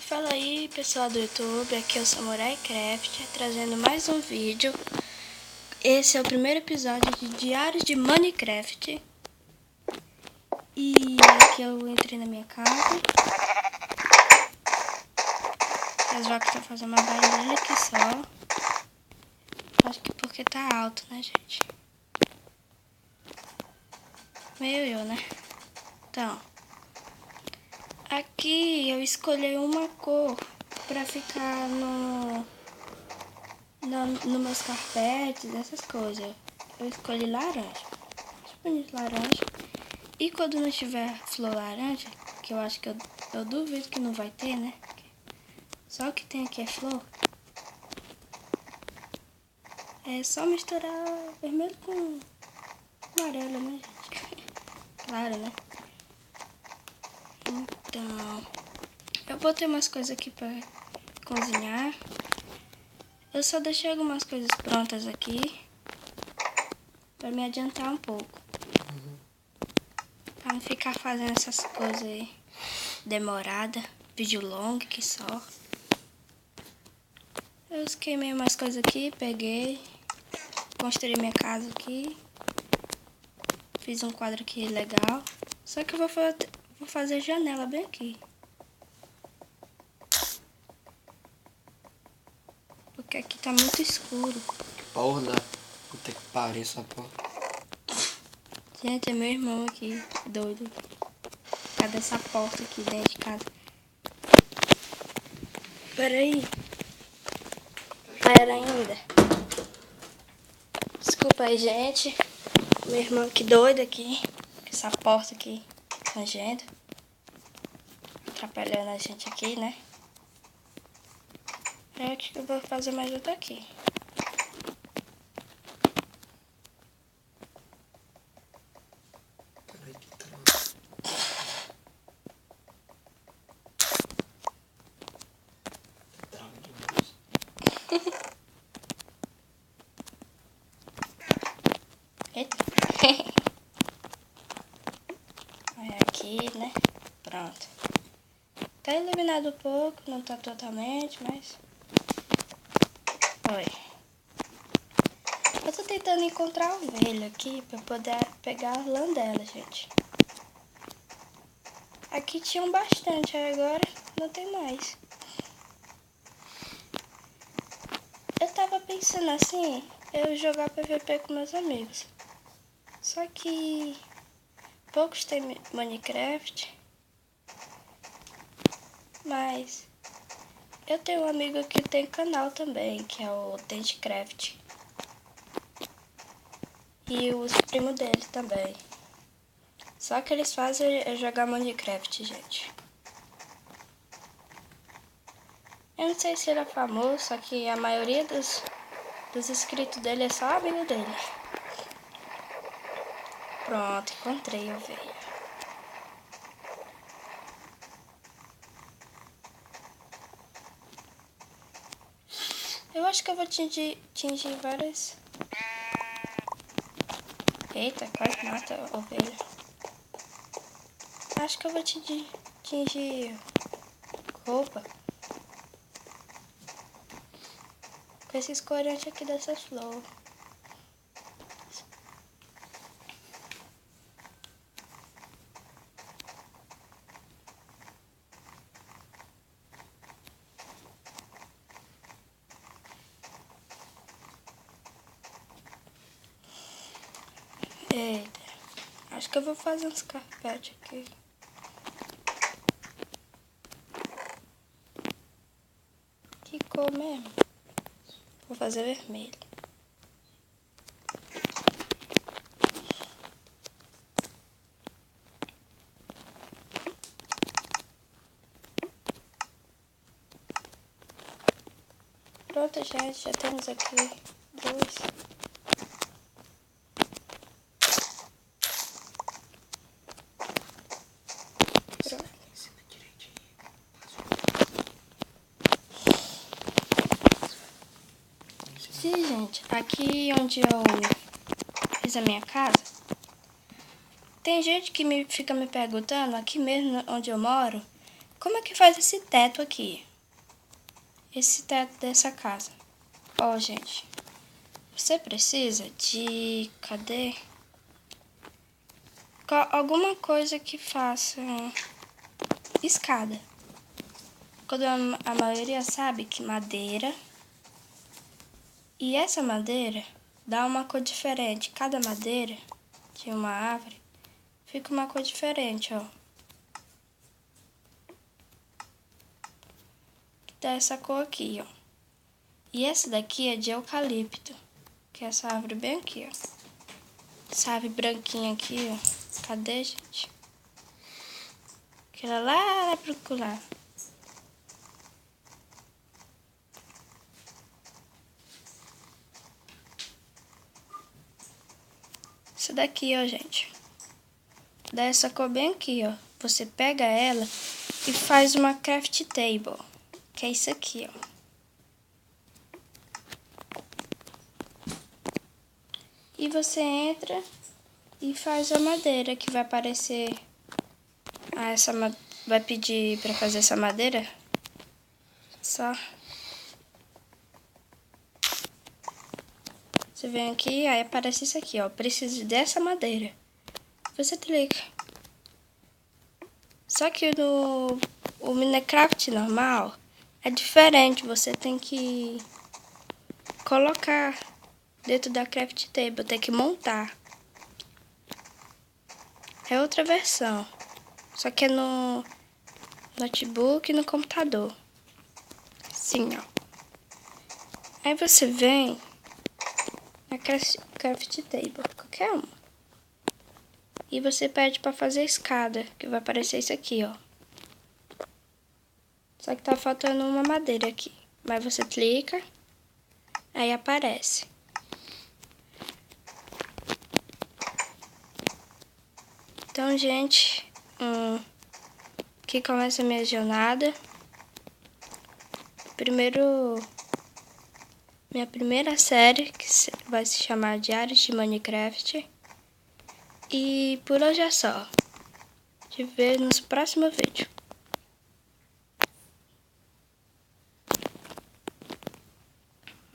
Fala aí pessoal do YouTube, aqui é o Samurai Craft, trazendo mais um vídeo. Esse é o primeiro episódio de Diários de Minecraft. E aqui eu entrei na minha casa. As vacas estão fazendo uma barulhinha aqui só. Acho que porque tá alto, né, gente? Meio eu, né? Então, aqui eu escolhi uma cor pra ficar no meus carpetes, essas coisas. Eu escolhi laranja. Acho bonito laranja. E quando não tiver flor laranja, que eu acho que eu duvido que não vai ter, né? Só o que tem aqui é flor. É só misturar vermelho com amarelo, né, gente? Claro, né? Então, eu botei umas coisas aqui pra cozinhar. Eu só deixei algumas coisas prontas aqui pra me adiantar um pouco. Pra não ficar fazendo essas coisas aí demorada, vídeo longo que só. Eu esquemei umas coisas aqui, peguei, construí minha casa aqui. Fiz um quadro aqui legal. Só que eu vou fazer janela bem aqui. Porque aqui tá muito escuro. Porra, né? Puta que pariu essa porra. Gente, é meu irmão aqui, doido. Cadê essa porta aqui dentro de casa? Peraí. Pera ainda. Desculpa aí, gente. Meu irmão aqui doido aqui. Essa porta aqui, rangendo. Atrapalhando a gente aqui, né? Eu acho que eu vou fazer mais outra aqui. Peraí que tá. Trava demais. Eita. Olha aqui, né? Pronto. Tá iluminado um pouco, não tá totalmente, mas... Oi. Eu tô tentando encontrar a ovelha aqui pra poder pegar a lã dela, gente. Aqui tinham bastante, agora não tem mais. Eu tava pensando assim, eu jogar PVP com meus amigos. Só que poucos têm Minecraft. Mas eu tenho um amigo que tem canal também, que é o Dentcraft. E os primos dele também. Só que eles fazem é jogar Minecraft, gente. Eu não sei se ele é famoso, só que a maioria dos inscritos dele é só amigo dele. Pronto, encontrei a ovelha. Eu acho que eu vou tingir várias... Eita, quase mata a ovelha. Acho que eu vou tingir roupa com esses corantes aqui dessas flores. Eita, acho que eu vou fazer uns carpetes aqui. Que cor mesmo? Vou fazer vermelho. Pronto, gente, já temos aqui dois. Pronto. Sim, gente, aqui onde eu fiz a minha casa, tem gente que fica me perguntando, aqui mesmo onde eu moro, como é que faz esse teto aqui? Esse teto dessa casa. Ó, gente. Você precisa de... Cadê? Alguma coisa que faça escada. Quando a maioria sabe que madeira. E essa madeira dá uma cor diferente. Cada madeira de uma árvore fica uma cor diferente, ó. Dá essa cor aqui, ó. E essa daqui é de eucalipto, que é essa árvore bem aqui, ó. Essa árvore branquinha aqui, ó. Cadê, gente? Aquela lá pro lá. Essa daqui, ó, gente. Dá essa cor bem aqui, ó. Você pega ela e faz uma craft table, que é isso aqui, ó. E você entra e faz a madeira que vai aparecer. Ah, vai pedir para fazer essa madeira? Só. Você vem aqui, aí aparece isso aqui, ó. Preciso dessa madeira. Você clica. Só que no Minecraft normal é diferente. Você tem que colocar dentro da craft table, tem que montar. É outra versão. Só que é no notebook e no computador. Assim, ó. Aí você vem na craft table, qualquer uma. E você pede para fazer a escada, que vai aparecer isso aqui, ó. Só que tá faltando uma madeira aqui. Mas você clica, aí aparece. Então, gente, aqui começa a minha jornada. Minha primeira série, que vai se chamar Diários de Minecraft. E por hoje é só. Te vejo nos próximos vídeos.